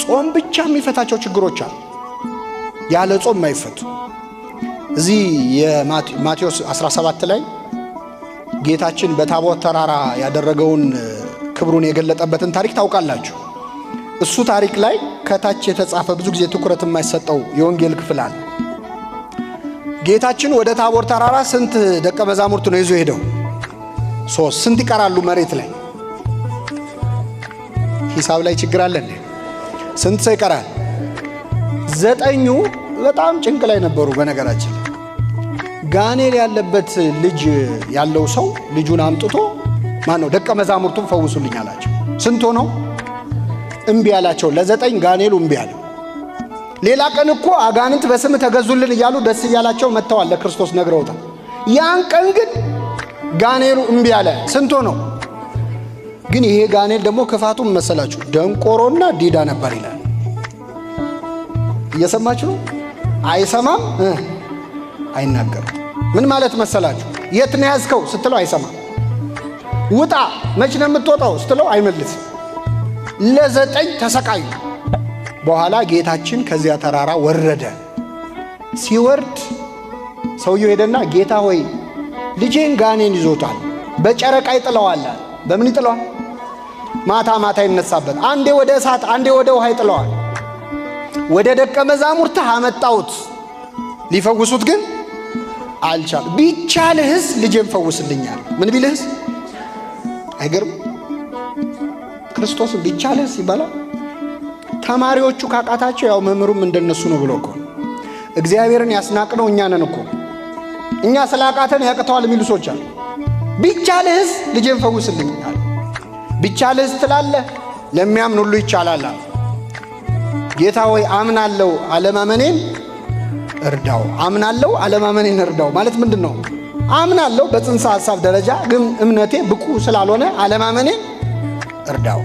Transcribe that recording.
ጾም ብቻ የሚፈታቸው ችግሮች አሉ፣ ያለ ጾም የማይፈቱ። እዚህ የማቴዎስ 17 ላይ ጌታችን በታቦር ተራራ ያደረገውን ክብሩን የገለጠበትን ታሪክ ታውቃላችሁ። እሱ ታሪክ ላይ ከታች የተጻፈ ብዙ ጊዜ ትኩረት የማይሰጠው የወንጌል ክፍል አለ። ጌታችን ወደ ታቦር ተራራ ስንት ደቀ መዛሙርት ነው ይዞ ሄደው? 3። ስንት ይቀራሉ መሬት ላይ? ሂሳብ ላይ ችግር አለ እንዴ? ስንት ሰው ይቀራል? 9ኙ በጣም ጭንቅ ላይ ነበሩ። በነገራችን ጋኔል ያለበት ልጅ ያለው ሰው ልጁን አምጥቶ ማነው ደቀ መዛሙርቱን ፈውሱልኝ አላቸው። ስንት ሆነው? እምቢ አላቸው። ለ9 ጋኔሉ እምቢ አለ። ሌላ ቀን እኮ አጋንንት በስም ተገዙልን እያሉ ደስ እያላቸው መጥተዋል፣ ለክርስቶስ ነግረውታል። ያን ቀን ግን ጋኔሉ እምቢ አለ። ስንት ሆነው? ግን ይሄ ጋኔል ደግሞ ክፋቱም መሰላችሁ ደንቆሮና ዲዳ ነበር ይላል። እየሰማችሁ ነው? አይሰማም፣ አይናገርም። ምን ማለት መሰላችሁ? የት ነው ያዝከው ስትለው አይሰማም። ውጣ መች ነው የምትወጣው ስትለው አይመልስም። ለ9 ተሰቃዩ። በኋላ ጌታችን ከዚያ ተራራ ወረደ። ሲወርድ ሰውየው ሄደና ጌታ ሆይ ልጄን ጋኔን ይዞታል፣ በጨረቃ ይጥለዋል። በምን ይጥለዋል? ማታ ማታ ይነሳበት። አንዴ ወደ እሳት አንዴ ወደ ውሃ ይጥለዋል። ወደ ደቀ መዛሙርት አመጣሁት፣ ሊፈውሱት ግን አልቻሉ። ቢቻልህስ ልጄን ፈውስልኛል። ምን ቢልህስ? አይገርም? ክርስቶስ ቢቻልህስ ይባላል። ተማሪዎቹ ካቃታቸው ያው መምህሩም እንደነሱ ነው ብሎ እኮ እግዚአብሔርን ያስናቅነው እኛ ነን እኮ። እኛ ስላቃተን ያቅተዋል የሚሉ ሰዎች አሉ። ቢቻልህስ ልጄን ፈውስልኛል። ቢቻልህስ ትላለህ፣ ለሚያምን ሁሉ ይቻላል። ጌታ ሆይ አምናለሁ አለማመኔን እርዳው። አምናለሁ አለማመኔን እርዳው ማለት ምንድን ነው? አምናለሁ በጽንሰ ሐሳብ ደረጃ ግን እምነቴ ብቁ ስላልሆነ አለማመኔን እርዳው።